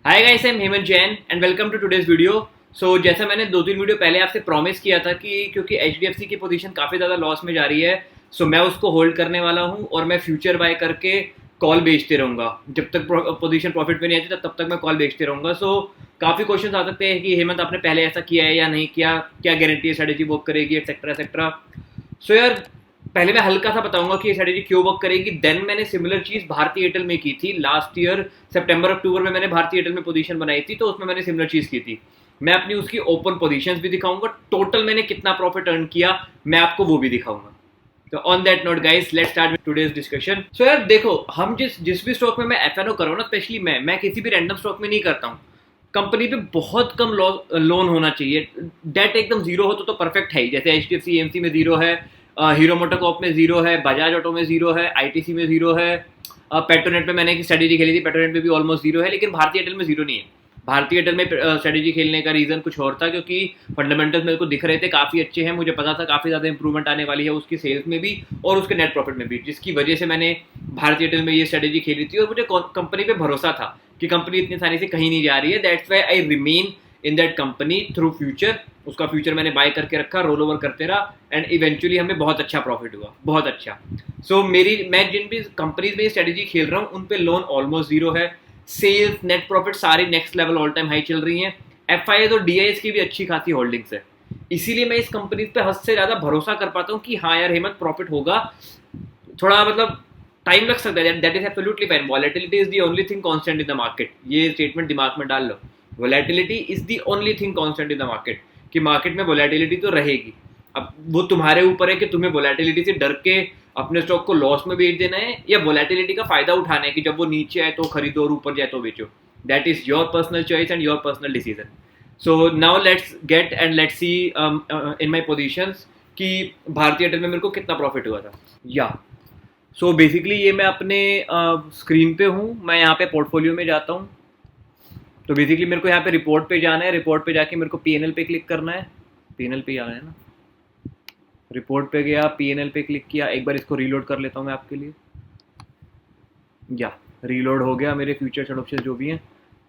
Hi guys, I am Hemant Jain and welcome to today's video. So जैसा मैंने 2-3 video पहले आपसे प्रॉमिस किया था कि क्योंकि एचडीएफसी की पोजीशन काफ़ी ज़्यादा लॉस में जा रही है, सो मैं उसको होल्ड करने वाला हूँ और मैं फ्यूचर बाय करके कॉल बेचते रहूँगा। जब तक पोजीशन प्रॉफिट में नहीं आती तब तक मैं कॉल बेचते रहूँगा। सो काफ़ी क्वेश्चन आ सकते हैं कि हेमंत आपने पहले ऐसा किया है या नहीं किया, क्या गारंटी है स्ट्रेटेजी वर्क करेगी, एक्सेट्रा एक्सेट्रा। सो यार, पहले मैं हल्का सा बताऊंगा कि ये स्ट्रेटेजी क्यों वर्क करेगी। देन मैंने सिमिलर चीज भारतीय एयरटेल में की थी लास्ट ईयर सितंबर अक्टूबर में। मैंने भारतीय एयरटेल में पोजीशन बनाई थी तो उसमें मैंने सिमिलर चीज की थी। मैं अपनी उसकी ओपन पोजीशंस भी दिखाऊंगा, टोटल मैंने कितना प्रॉफिट अर्न किया मैं आपको वो भी दिखाऊंगा। तो on that note guys, let's start with today's discussion. So यार देखो, हम जिस भी स्टॉक में मैं एफएनओ कर रहा हूँ ना, स्पेशली मैं किसी भी रैंडम स्टॉक में नहीं करता हूँ। कंपनी पे बहुत कम लोन होना चाहिए, डेट एकदम जीरो हो तो परफेक्ट है ही। जैसे एचडीएफसी एएमसी में जीरो है, हीरो मोटोकॉर्प में जीरो है, बजाज ऑटो में जीरो है, आईटीसी में जीरो है, पेट्रोनेट में मैंने एक स्ट्रेटेजी खेली थी, पेट्रोनेट में भी ऑलमोस्ट जीरो है, लेकिन भारतीय एयरटेल में जीरो नहीं है। भारतीय एयरटेल में स्ट्रेटेजी खेलने का रीज़न कुछ और था, क्योंकि फंडामेंटल्स मेरे को दिख रहे थे काफ़ी अच्छे हैं। मुझे पता था काफ़ी ज़्यादा इंप्रूवमेंट आने वाली है उसकी सेल्स में भी और उसके नेट प्रॉफिट में भी, जिसकी वजह से मैंने भारतीय एयरटेल में ये स्ट्रेटेजी खेली थी। और मुझे कंपनी पे भरोसा था कि कंपनी इतनी आसानी से कहीं नहीं जा रही है। That's why I remain in that company through future. उसका फ्यूचर मैंने बाय करके रखा, रोल ओवर करते रहा एंड इवेंचुअली हमें बहुत अच्छा प्रॉफिट हुआ, बहुत अच्छा। सो मैं जिन भी कंपनीज में स्ट्रेटेजी खेल रहा हूँ उन पे लोन ऑलमोस्ट जीरो है। सेल्स, नेट प्रॉफिट सारी next level all time high चल रही हैं। एफआईएस और डीआईएस की भी अच्छी खासी होल्डिंग्स है, इसीलिए मैं इस कंपनी पे हद से ज़्यादा भरोसा कर पाता हूँ कि हाँ यार हेमंत, प्रॉफिट होगा। थोड़ा मतलब टाइम लग सकता है, that is absolutely fine. Volatility is the only thing constant in the market. ये स्टेटमेंट दिमाग में डाल लो, volatility is the only thing constant in the market. कि मार्केट में वॉलेटिलिटी तो रहेगी। अब वो तुम्हारे ऊपर है कि तुम्हें वॉलेटिलिटी से डर के अपने स्टॉक को लॉस में बेच देना है या वॉलेटिलिटी का फायदा उठाना है कि जब वो नीचे आए तो खरीदो और ऊपर जाए तो बेचो। That is your personal choice and your personal decision. So now let's get and let's see in my positions कि भारतीय एयरटेल में मेरे को कितना प्रॉफिट हुआ था। या सो बेसिकली ये मैं अपने स्क्रीन पे हूँ, मैं यहाँ पे पोर्टफोलियो में जाता हूँ। तो बेसिकली मेरे को यहाँ पे रिपोर्ट पे जाना है, रिपोर्ट पे जाके मेरे को पीएनएल पे क्लिक करना है। पीएनएल पे आना है ना, रिपोर्ट पे गया, पीएनएल पे क्लिक किया। एक बार इसको रीलोड कर लेता हूँ मैं आपके लिए। या रीलोड हो गया मेरे फ्यूचर्स एंड ऑप्शंस जो भी हैं।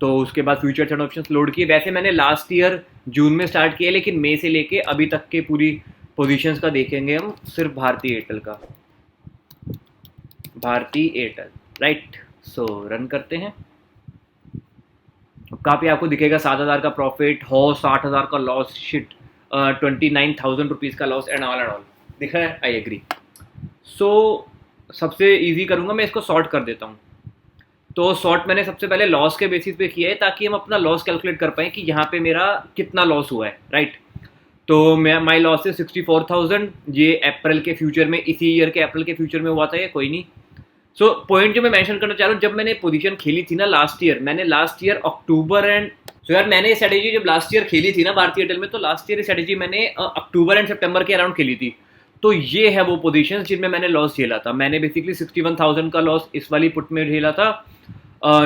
तो उसके बाद फ्यूचर्स एंड ऑप्शंस लोड किए। वैसे मैंने लास्ट ईयर जून में स्टार्ट किया, लेकिन मई से लेके अभी तक के पूरी पोजीशंस का देखेंगे हम, सिर्फ भारतीय एयरटेल का। भारतीय एयरटेल, राइट। सो रन करते हैं। काफ़ी आपको दिखेगा 7,000 का प्रॉफिट हो, 60,000 का लॉस, शिट 29,000 रुपीज़ का लॉस एंड ऑल दिख रहा है। I agree. सो सबसे इजी करूँगा, मैं इसको सॉर्ट कर देता हूँ। तो सॉर्ट मैंने सबसे पहले लॉस के बेसिस पे किया है ताकि हम अपना लॉस कैलकुलेट कर पाएँ कि यहाँ पे मेरा कितना लॉस हुआ है, राइट। तो माई लॉस है 64,000। ये अप्रैल के फ्यूचर में, इसी ईयर के अप्रैल के फ्यूचर में हुआ था, ये कोई नहीं। सो पॉइंट जो मैं मेंशन करना चाह रहा हूँ, जब मैंने पोजीशन खेली थी ना लास्ट ईयर, मैंने लास्ट ईयर अक्टूबर एंड यार मैंने स्ट्रेटेजी जब लास्ट ईयर खेली थी ना भारतीय एयरटेल में, तो लास्ट ईयर स्ट्रेटेजी मैंने अक्टूबर एंड सितंबर के अराउंड खेली थी। तो ये है वो पोजीशन जिनमें मैंने लॉस झेला था। मैंने बेसिकली 61,000 का लॉस इस वाली पुट में झेला था,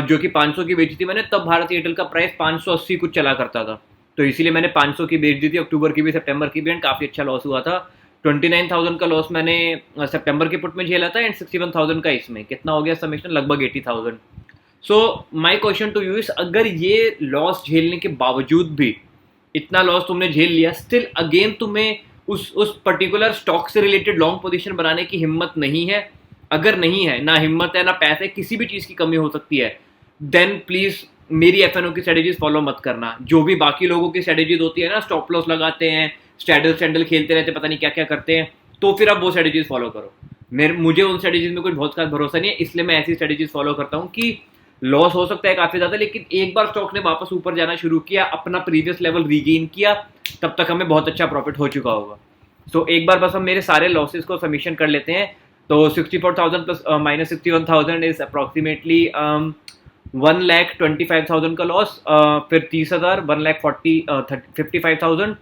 जो कि 500 की बेची थी मैंने। तब भारतीय एयरटेल का प्राइस 580 कुछ चला करता था, तो इसीलिए मैंने 500 की बेच दी थी, अक्टूबर की भी सितंबर की भी, एंड काफ़ी अच्छा लॉस हुआ था। 29,000 का लॉस मैंने सितंबर के पुट में झेला था एंड 61,000 का इसमें। कितना हो गया समेशन? लगभग 80,000। So my question to you is, अगर ये लॉस झेलने के बावजूद भी, इतना लॉस तुमने झेल लिया, स्टिल अगेन तुम्हें उस पर्टिकुलर स्टॉक से रिलेटेड लॉन्ग पोजीशन बनाने की हिम्मत नहीं है, अगर नहीं है, ना हिम्मत है ना पैसे, किसी भी चीज़ की कमी हो सकती है, देन प्लीज़ मेरी एफएनओ की स्ट्रेटेजीज फॉलो मत करना। जो भी बाकी लोगों की स्ट्रेटेजीज होती है ना, स्टॉप लॉस लगाते हैं, स्टैंडल खेलते रहते, पता नहीं क्या क्या करते हैं, तो फिर आप वो स्ट्रेटेजीज फॉलो करो। मुझे उन स्ट्रेटेजीज में कुछ बहुत खास भरोसा नहीं है, इसलिए मैं ऐसी स्ट्रेटेजीज फॉलो करता हूँ कि लॉस हो सकता है काफ़ी ज़्यादा, लेकिन एक बार स्टॉक ने वापस ऊपर जाना शुरू किया, अपना प्रीवियस लेवल रीगेन किया, तब तक हमें बहुत अच्छा प्रॉफिट हो चुका होगा। सो एक बार बस हम मेरे सारे लॉसेस को सबमिशन कर लेते हैं। तो 64,000 प्लस माइनस 61,000 इज अप्रॉक्सीमेटली 1,25,000 का लॉस। फिर 30,000, 1,55,000।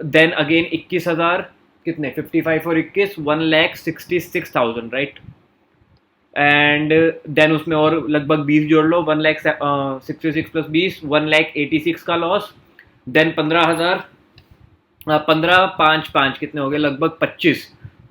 देन अगेन 21,000, कितने 55 और 21, 1,66,000, राइट। एंड देन उसमें और लगभग 20 जोड़ लो, 1,66 प्लस 20, 1,86,000 का लॉस। देन 15,000, 15, 5, 5 कितने हो गए? लगभग 25।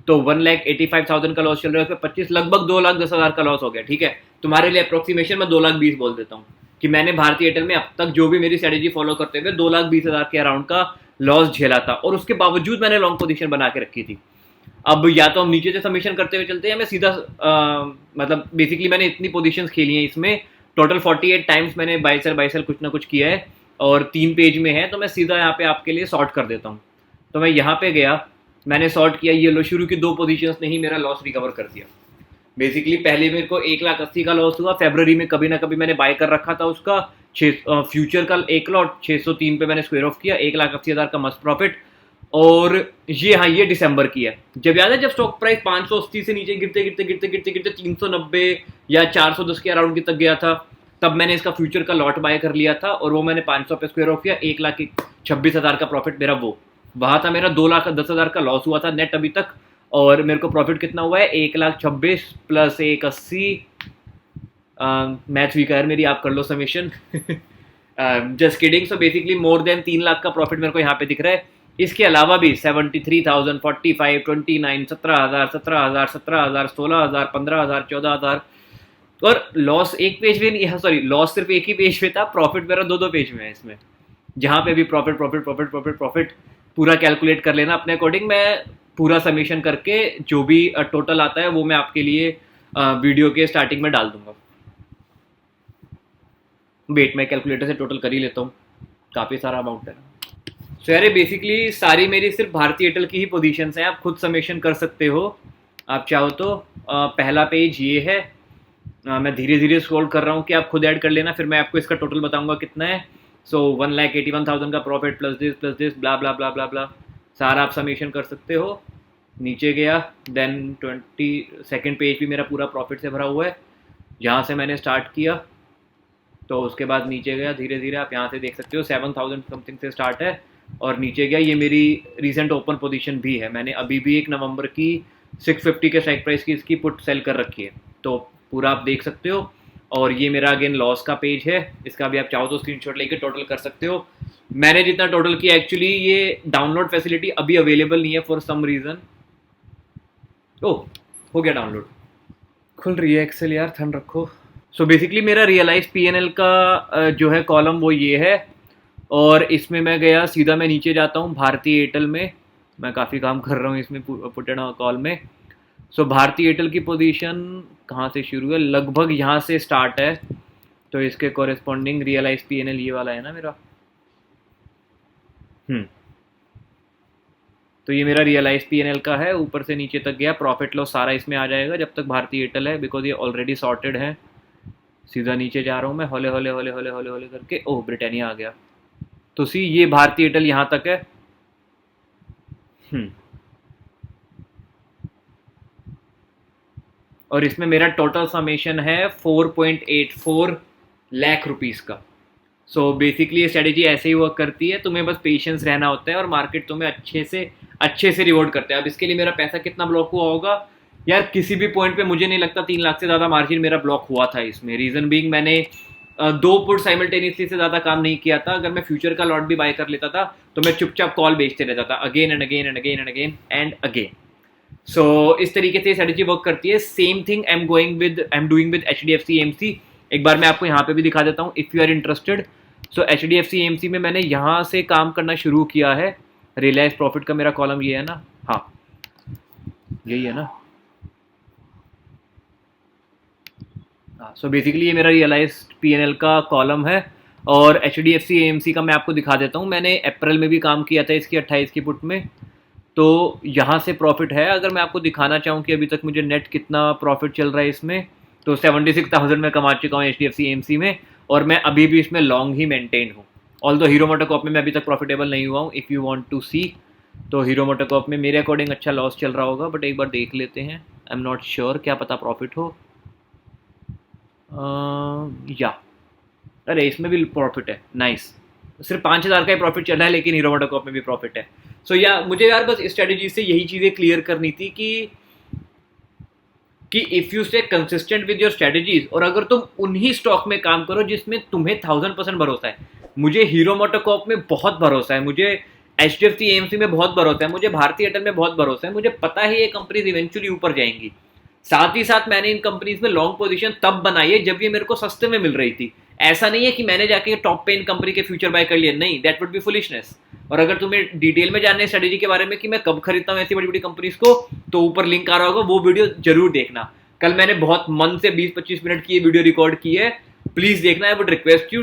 तो 1,85,000 का लॉस चल रहा है, उसमें 25, लगभग 2,10,000 का लॉस हो गया। ठीक है, तुम्हारे लिए अप्रोक्सीमेशन मैं 2,20,000 बोल देता हूँ। कि मैंने भारती एयरटेल में अब तक जो भी मेरी स्ट्रेटेजी फॉलो करते हुए 2,20,000 के अराउंड का लॉस झेला था, और उसके बावजूद मैंने लॉन्ग पोजीशन बना के रखी थी। अब या तो हम नीचे से सबमिशन करते हुए चलते हैं, मैं सीधा मतलब बेसिकली मैंने इतनी पोजीशंस खेली हैं इसमें, टोटल 48 टाइम्स मैंने बाई सेल कुछ ना कुछ किया है, और 3 पेज में है, तो मैं सीधा यहाँ पे आपके लिए सॉर्ट कर देता हूँ। तो मैं यहाँ पे गया, मैंने सॉर्ट किया, ये लो शुरू की 2 पोजीशंस ने ही मेरा लॉस रिकवर कर दिया। बेसिकली पहले मेरे को 1,80,000 का लॉस हुआ, फरवरी में कभी ना कभी मैंने बाय कर रखा था उसका फ्यूचर का एक लॉट 603 पे मैंने स्क्वायर ऑफ किया, 1,80,000 का मस्त प्रॉफिट। और ये हाँ, ये दिसंबर की है, जब याद है जब स्टॉक प्राइस 580 से नीचे गिरते गिरते गिरते गिरते गिरते 390 या 410 के अराउंड की तक गया था, तब मैंने इसका फ्यूचर का लॉट बाय कर लिया था, और वो मैंने 500 पे स्क्वायर ऑफ किया, 1,26,000 का प्रॉफिट मेरा वो वहाँ था। मेरा 2,10,000 का लॉस हुआ था नेट अभी तक, और मेरे को प्रॉफिट कितना हुआ है, 1,26,000 प्लस 180, मैथ वीक है मेरी, आप कर लो summation. Just kidding. So basically more than 3 lakh का प्रॉफिट मेरे को यहाँ पे दिख रहा है। इसके अलावा भी 73,000, 45, 29, 17,000, 17,000, 17,000, 16,000, 15,000, 14,000, और लॉस एक पेज में नहीं, सॉरी लॉस सिर्फ एक ही पेज पे था, प्रॉफिट मेरा 2 पेज में है इसमें, जहाँ पे भी profit profit profit profit profit पूरा कैलकुलेट कर लेना अपने अकॉर्डिंग। मैं पूरा समीशन करके जो भी टोटल आता है वो मैं आपके लिए वीडियो के स्टार्टिंग में डाल दूंगा। वेट, मैं कैलकुलेटर से टोटल कर ही लेता हूँ, काफ़ी सारा अमाउंट है। सो यार बेसिकली सारी मेरी सिर्फ भारती एयरटेल की ही पोजीशंस हैं, आप खुद समेशन कर सकते हो आप चाहो तो। पहला पेज ये है, मैं धीरे धीरे स्क्रॉल कर रहा हूँ कि आप खुद ऐड कर लेना, फिर मैं आपको इसका टोटल बताऊंगा कितना है। सो 1,81,000 का प्रॉफिट प्लस दिस ब्ला ब्ला ब्ला ब्ला ब्ला, सारा आप समेशन कर सकते हो। नीचे गया, देन 22nd पेज भी मेरा पूरा प्रॉफिट से भरा हुआ है, जहाँ से मैंने स्टार्ट किया। तो उसके बाद नीचे गया धीरे धीरे, आप यहाँ से देख सकते हो 7,000 समथिंग से स्टार्ट है, और नीचे गया। ये मेरी रिसेंट ओपन पोजीशन भी है, मैंने अभी भी 1 नवंबर की 650 के स्ट्राइक प्राइस की इसकी पुट सेल कर रखी है, तो पूरा आप देख सकते हो। और ये मेरा अगेन लॉस का पेज है, इसका भी आप चाहो तो स्क्रीनशॉट लेके टोटल कर सकते हो। मैंने जितना टोटल किया, एक्चुअली ये डाउनलोड फैसिलिटी अभी अवेलेबल नहीं है फॉर सम रीज़न। ओह, हो गया डाउनलोड, खुल रही है एक्सेल यार, ठंड रखो। सो बेसिकली मेरा रियलाइज पीएनएल का जो है कॉलम वो ये है, और इसमें मैं गया सीधा, मैं नीचे जाता हूँ भारती एयरटेल में, मैं काफ़ी काम कर रहा हूँ इसमें पुट एंड कॉल में। सो भारती एयरटेल की पोजीशन कहाँ से शुरू है, लगभग यहाँ से स्टार्ट है, तो इसके कॉरेस्पॉन्डिंग रियलाइज पीएनएल ये वाला है ना मेरा। तो ये मेरा रियलाइज पीएनएल का है, ऊपर से नीचे तक गया, प्रॉफिट लॉस सारा इसमें आ जाएगा जब तक भारती एयरटेल है, बिकॉज ये ऑलरेडी सॉर्टेड है। सीधा नीचे जा रहा हूँ मैं, हौले हौले हौले हौले हौले हौले करके, ओह ब्रिटानिया आ गया। तो सी ये भारती एयरटेल यहाँ तक है। और इसमें मेरा टोटल समेशन है 4.84 लाख रुपीस का। सो बेसिकली ये स्ट्रेटेजी ऐसे ही वर्क करती है, तुम्हें बस पेशेंस रहना होता है, और मार्केट तुम्हें अच्छे से रिवॉर्ड करते हैं। अब इसके लिए मेरा पैसा कितना ब्लॉक हुआ होगा यार, किसी भी पॉइंट पे मुझे नहीं लगता 3 लाख से ज़्यादा मार्जिन मेरा ब्लॉक हुआ था इसमें। रीज़न बीइंग मैंने 2 पुट साइमल्टेनियसली से ज़्यादा काम नहीं किया था। अगर मैं फ्यूचर का लॉट भी बाय कर लेता था तो मैं चुपचाप कॉल बेचते रहता था, again and again and again and again and again. So इस तरीके से स्ट्रेटेजी वर्क करती है। Same thing I am doing with HDFC AMC। एक बार मैं आपको यहाँ पे भी दिखा देता हूँ if you are interested. So HDFC AMC में मैंने यहाँ से काम करना शुरू किया है। रिलायंस प्रॉफिट का मेरा कॉलम ये है ना, हाँ यही है ना। सो बेसिकली ये मेरा रियलाइज पीएनएल का कॉलम है, और HDFC AMC का मैं आपको दिखा देता हूँ। मैंने अप्रैल में भी काम किया था इसकी 28 की पुट में, तो यहाँ से प्रॉफिट है। अगर मैं आपको दिखाना चाहूँ कि अभी तक मुझे नेट कितना प्रॉफिट चल रहा है इसमें, तो 76,000 में कमा चुका हूँ HDFC AMC में, और मैं अभी भी इसमें लॉन्ग ही मेंटेन हूँ। ऑल्दो हीरो मोटोकॉर्प में मैं अभी तक प्रॉफिटेबल नहीं हुआ हूँ। इफ़ यू वांट टू सी, तो हीरो मोटोकॉर्प में मेरे अकॉर्डिंग अच्छा लॉस चल रहा होगा, बट एक बार देख लेते हैं। आई एम नॉट श्योर, क्या पता प्रॉफिट हो। या अरे इसमें भी प्रॉफिट है, नाइस। सिर्फ 5,000 का ही प्रॉफिट चल रहा है, लेकिन हीरो मोटोकॉर्प में भी प्रॉफिट है। सो या मुझे यार बस स्ट्रेटेजी से यही चीज़ें क्लियर करनी थी कि if you stay consistent with your strategies, और अगर तुम उन्हीं स्टॉक में काम करो जिसमें तुम्हें 1000% भरोसा है। मुझे हीरो मोटोकॉर्प में बहुत भरोसा है, मुझे HDFC AMC में बहुत भरोसा है, मुझे भारती एयरटेल में बहुत भरोसा है। मुझे पता है ये कंपनीज इवेंचुअली ऊपर जाएंगी। साथ ही साथ मैंने इन कंपनीज में लॉन्ग पोजीशन तब बनाई है जब ये मेरे को सस्ते में मिल रही थी। ऐसा नहीं है कि मैंने जाके टॉप पे इन कंपनी के फ्यूचर बाय कर लिए, नहीं, दैट वुड बी फुलिशनेस। और अगर तुम्हें डिटेल में जानना है स्ट्रेटेजी के बारे में कि मैं कब खरीदता हूँ ऐसी बड़ी बड़ी कंपनीज को, तो ऊपर लिंक आ रहा होगा, वो वीडियो जरूर देखना। कल मैंने बहुत मन से 20-25 मिनट की ये वीडियो रिकॉर्ड की है, प्लीज देखना। I would request you,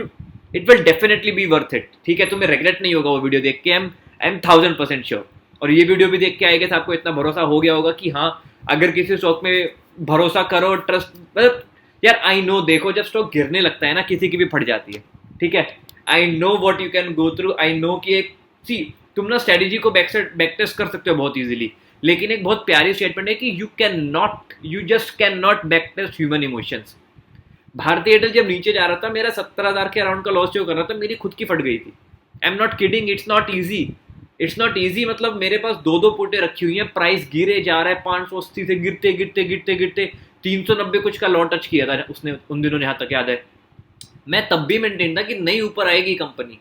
it will definitely be worth it, ठीक है? तुम्हें रिग्रेट नहीं होगा वो वीडियो देख के, आई एम 1000% श्योर। और ये वीडियो भी देख के आएगा तो आपको इतना भरोसा हो गया होगा कि हाँ, अगर किसी स्टॉक में भरोसा करो, ट्रस्ट, मतलब यार आई नो, देखो जब स्टॉक गिरने लगता है ना, किसी की भी फट जाती है, ठीक है? I know what you can go through, I know कि एक सी तुम ना स्ट्रेटेजी को बैक टेस्ट कर सकते हो बहुत इजीली, लेकिन एक बहुत प्यारी स्टेटमेंट है कि you just can not back test human emotions. Bharti Airtel जब नीचे जा रहा था, मेरा 17,000 के अराउंड का लॉस जो कर रहा था, मेरी खुद की फट गई थी। I am not kidding, it's not easy. मतलब मेरे पास 2-2 पुटें रखी हुई हैं, प्राइस गिरे जा रहा है 580 से गिरते गिरते गिरते गिरते 390 कुछ का लॉ टच किया था उसने उन दिनों, यहाँ तक याद है। मैं तब भी मेंटेन था कि नहीं ऊपर आएगी कंपनी,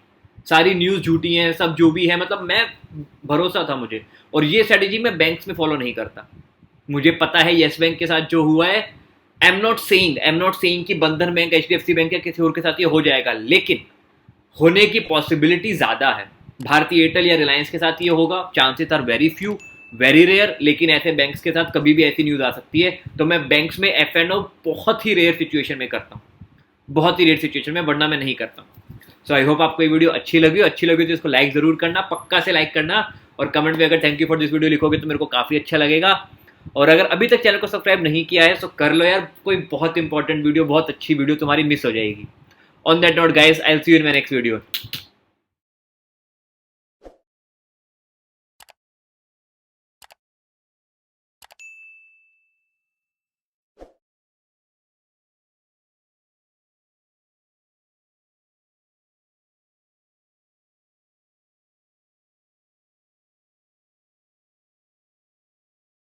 सारी न्यूज़ झूठी हैं, सब जो भी है, मतलब मैं भरोसा था मुझे। और ये स्ट्रेटेजी मैं बैंक्स में फॉलो नहीं करता। मुझे पता है येस बैंक के साथ जो हुआ है, आई एम नॉट सेइंग कि बंधन बैंक, HDFC बैंक या किसी और के साथ ये हो जाएगा, लेकिन होने की पॉसिबिलिटी ज़्यादा है। भारतीय एयरटेल या रिलायंस के साथ ये होगा, chances are very few, very rare, लेकिन ऐसे बैंक्स के साथ कभी भी ऐसी न्यूज़ आ सकती है। तो मैं बैंक्स में F&O बहुत ही रेयर सिचुएशन में करता हूँ, बहुत ही रेयर सिचुएशन में, वरना मैं नहीं करता। सो आई होप आपको ये वीडियो अच्छी लगी तो इसको लाइक ज़रूर करना, पक्का से लाइक करना, और कमेंट में अगर thank you for this video लिखोगे तो मेरे को काफ़ी अच्छा लगेगा। और अगर अभी तक चैनल को सब्सक्राइब नहीं किया है तो कर लो यार, कोई बहुत इंपॉर्टेंट वीडियो, बहुत अच्छी वीडियो तुम्हारी मिस हो जाएगी। On that note guys, I will see you in my next video.